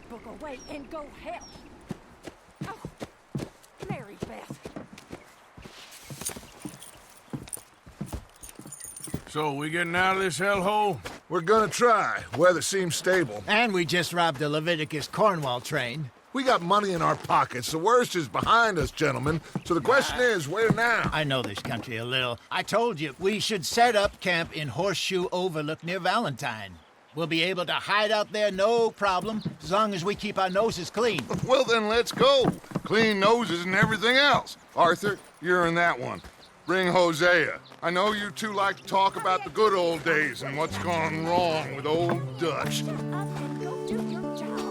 that book away and go help. Oh, Mary Beth. So, we getting out of this hellhole? We're gonna try. Weather seems stable. And we just robbed a Leviticus Cornwall train. We got money in our pockets. The worst is behind us, gentlemen. So the question is, where now? I know this country a little. I told you, we should set up camp in Horseshoe Overlook near Valentine. We'll be able to hide out there, no problem, as long as we keep our noses clean. Well, then let's go. Clean noses and everything else. Arthur, you're in that one. Bring Hosea. I know you two like to talk about the good old days and what's gone wrong with old Dutch. Shut up and go do your job.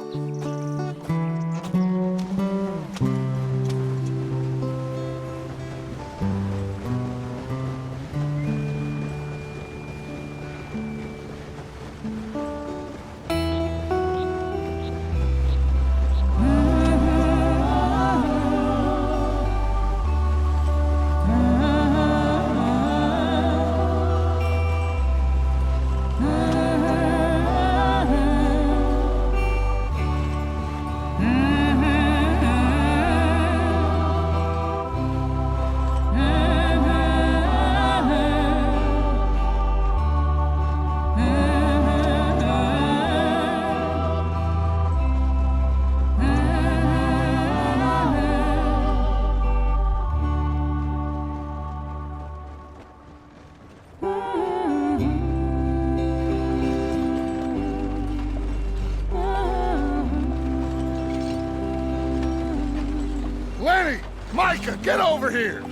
Lenny! Micah, get over here!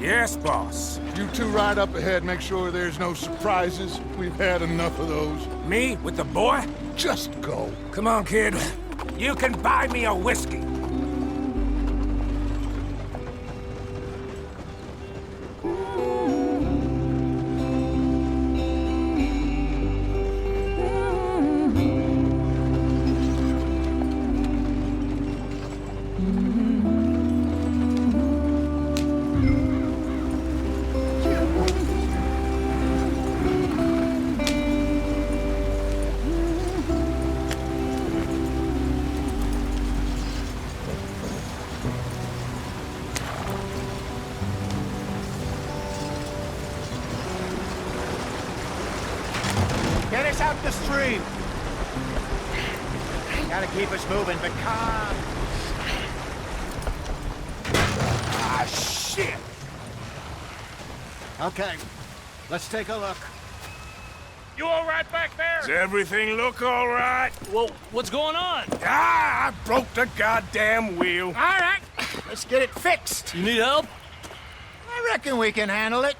Yes, boss. You two ride up ahead, make sure there's no surprises. We've had enough of those. Me with the boy? Just go. Come on, kid. You can buy me a whiskey. Get us out the stream. Gotta keep us moving, but calm. Ah, shit! Okay, let's take a look. You all right back there? Does everything look all right? Well, what's going on? Ah, I broke the goddamn wheel. All right, let's get it fixed. You need help? I reckon we can handle it.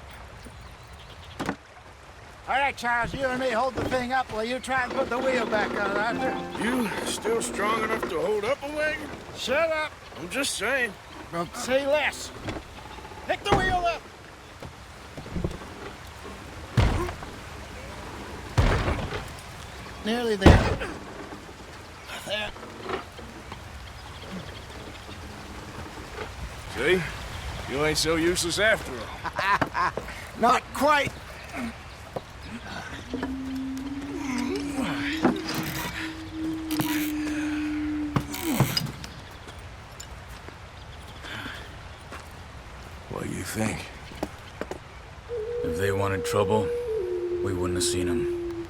All right, Charles, you and me hold the thing up while you try and put the wheel back on, Arthur. You still strong enough to hold up a wagon? Shut up. I'm just saying. Well, say less. Pick the wheel up. Nearly there. There. See? You ain't so useless after all. Not quite. What do you think? If they wanted trouble, we wouldn't have seen them.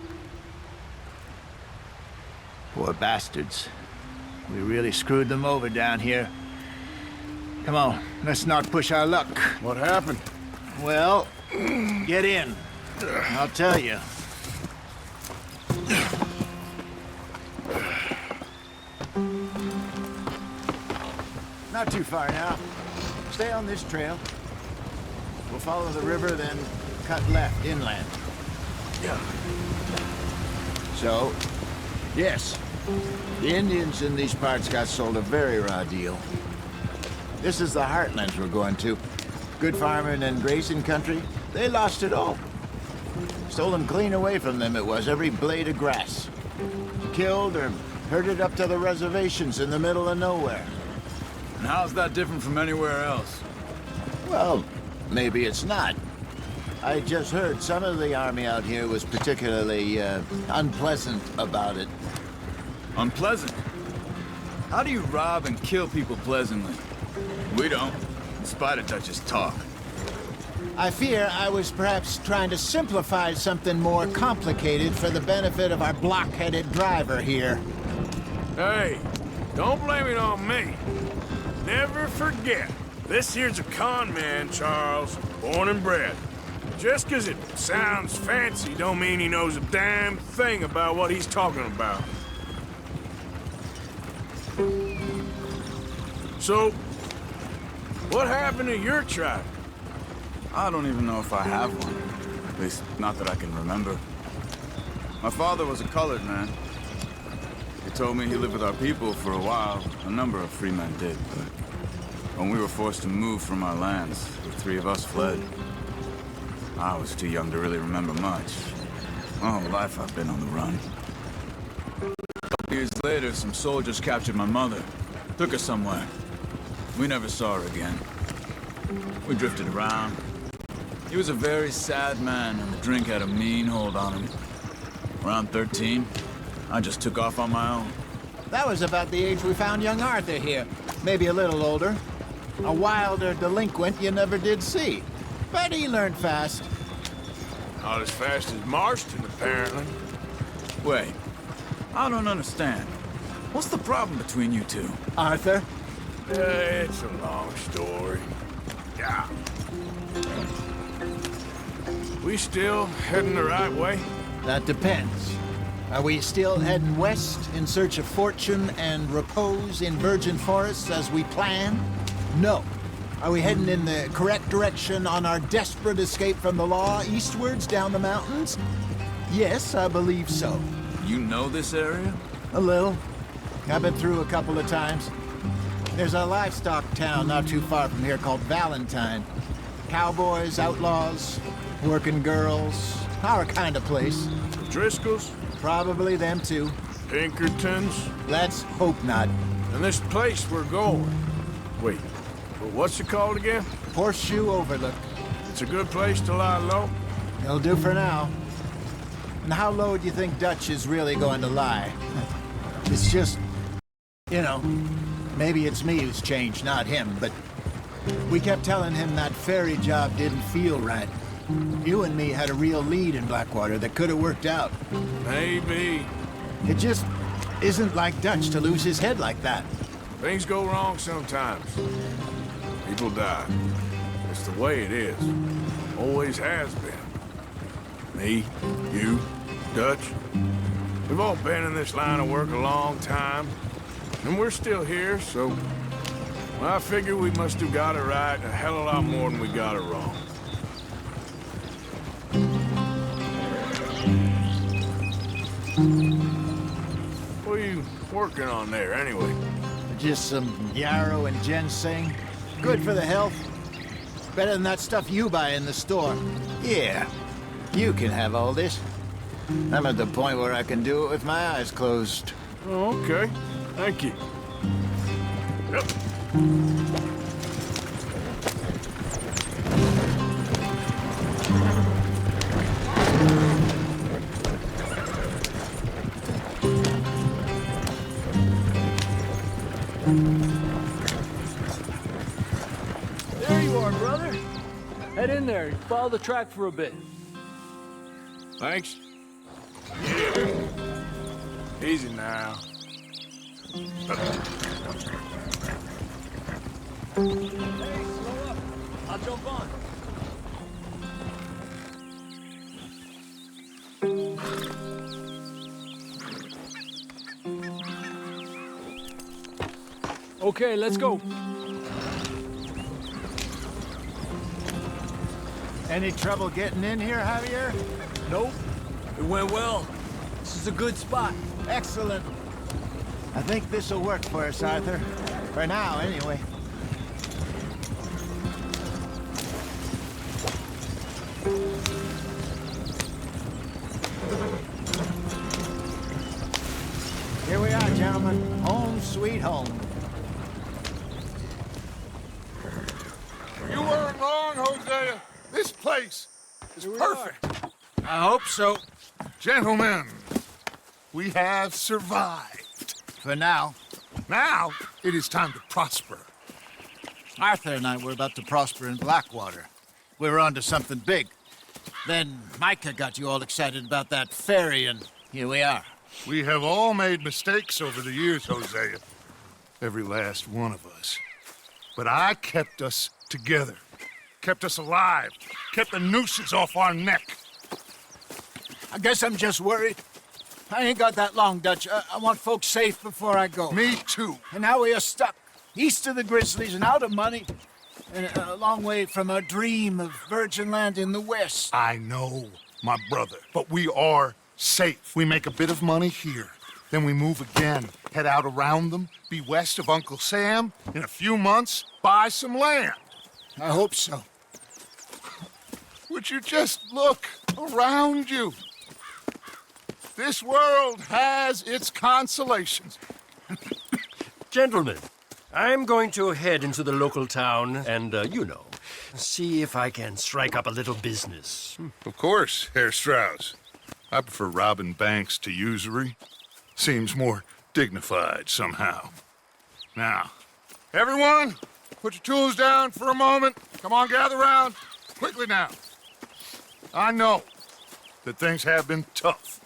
Poor bastards. We really screwed them over down here. Come on, let's not push our luck. What happened? Well, get in. I'll tell you. Not too far now. Stay on this trail. We'll follow the river, then cut left inland. Yeah. So, yes, the Indians in these parts got sold a very raw deal. This is the heartlands we're going to. Good farming and grazing country, they lost it all. Stolen clean away from them it was, every blade of grass. Killed or herded up to the reservations in the middle of nowhere. And how's that different from anywhere else? Well, maybe it's not. I just heard some of the army out here was particularly unpleasant about it. Unpleasant? How do you rob and kill people pleasantly? We don't, in spite of Dutch's talk. I fear I was perhaps trying to simplify something more complicated for the benefit of our block-headed driver here. Hey, don't blame it on me. Never forget, this here's a con man, Charles, born and bred. Just 'cause it sounds fancy don't mean he knows a damn thing about what he's talking about. So, what happened to your tribe? I don't even know if I have one. At least, not that I can remember. My father was a colored man. He told me he lived with our people for a while. A number of free men did, but when we were forced to move from our lands, the three of us fled. I was too young to really remember much. My whole life I've been on the run. A couple years later, some soldiers captured my mother. Took her somewhere. We never saw her again. We drifted around. He was a very sad man, and the drink had a mean hold on him. Around 13, I just took off on my own. That was about the age we found young Arthur here. Maybe a little older. A wilder delinquent you never did see. But he learned fast. Not as fast as Marston, apparently. Wait, I don't understand. What's the problem between you two? Arthur? It's a long story. Yeah. We still heading the right way? That depends. Are we still heading west in search of fortune and repose in virgin forests as we planned? No. Are we heading in the correct direction on our desperate escape from the law eastwards down the mountains? Yes, I believe so. You know this area? A little. I've been through a couple of times. There's a livestock town not too far from here called Valentine. Cowboys, outlaws, working girls, our kind of place. Driscoll's? Probably them too. Pinkertons? Let's hope not. And this place we're going. Wait, what's it called again? Horseshoe Overlook. It's a good place to lie low? It'll do for now. And how low do you think Dutch is really going to lie? It's just, you know, maybe it's me who's changed, not him, but we kept telling him that ferry job didn't feel right. You and me had a real lead in Blackwater that could have worked out. Maybe. It just isn't like Dutch to lose his head like that. Things go wrong sometimes. People die. It's the way it is. Always has been. Me, you, Dutch. We've all been in this line of work a long time. And we're still here, so... well, I figure we must have got it right a hell of a lot more than we got it wrong. What are you working on there, anyway? Just some yarrow and ginseng. Good for the health. Better than that stuff you buy in the store. Yeah, you can have all this. I'm at the point where I can do it with my eyes closed. Oh, okay. Thank you. Yep. There you are, brother. Head in there and follow the track for a bit. Thanks. Yeah. Easy now. Hey, slow up. I'll jump on. Okay, let's go. Any trouble getting in here, Javier? Nope. It went well. This is a good spot. Excellent. I think this'll work for us, Arthur. For now, anyway. Here we are, gentlemen. Home sweet home. You weren't wrong, Hosea. This place is perfect. I hope so. Gentlemen, we have survived. For now. Now, it is time to prosper. Arthur and I were about to prosper in Blackwater. We were onto something big. Then Micah got you all excited about that ferry, and here we are. We have all made mistakes over the years, Hosea. Every last one of us. But I kept us together. Kept us alive. Kept the nooses off our neck. I guess I'm just worried. I ain't got that long, Dutch. I want folks safe before I go. Me too. And now we are stuck, east of the Grizzlies and out of money, and a long way from our dream of virgin land in the west. I know, my brother, but we are safe. We make a bit of money here. Then we move again, head out around them, be west of Uncle Sam. In a few months, buy some land. I hope so. Would you just look around you? This world has its consolations. Gentlemen, I'm going to head into the local town and, see if I can strike up a little business. Of course, Herr Strauss. I prefer robbing banks to usury. Seems more dignified somehow. Now, everyone, put your tools down for a moment. Come on, gather round. Quickly now. I know that things have been tough,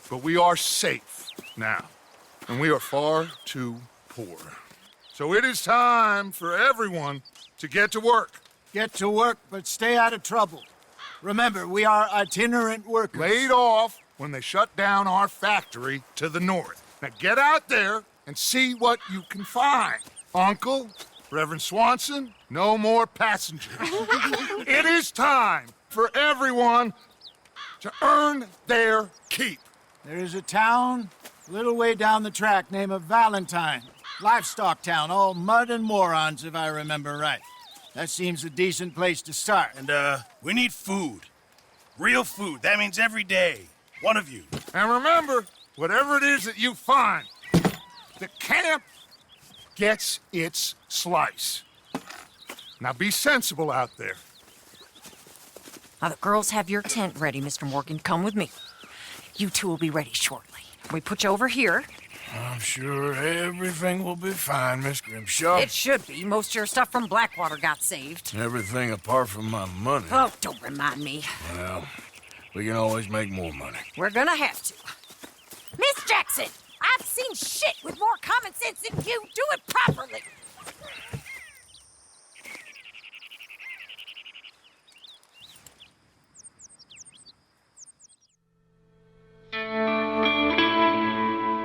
but we are safe now, and we are far too poor. So it is time for everyone to get to work. Get to work, but stay out of trouble. Remember, we are itinerant workers. Laid off when they shut down our factory to the north. Now get out there and see what you can find. Uncle, Reverend Swanson, no more passengers. It is time for everyone to earn their keep. There is a town a little way down the track named Valentine. Livestock town, all mud and morons, if I remember right. That seems a decent place to start. And, we need food. Real food. That means every day. One of you. And remember, whatever it is that you find, the camp gets its slice. Now be sensible out there. Now, the girls have your tent ready, Mr. Morgan. Come with me. You two will be ready shortly. We put you over here. I'm sure everything will be fine, Miss Grimshaw. It should be. Most of your stuff from Blackwater got saved. Everything apart from my money. Oh, don't remind me. Well, we can always make more money. We're gonna have to. Miss Jackson, I've seen shit with more common sense than you. Do it properly.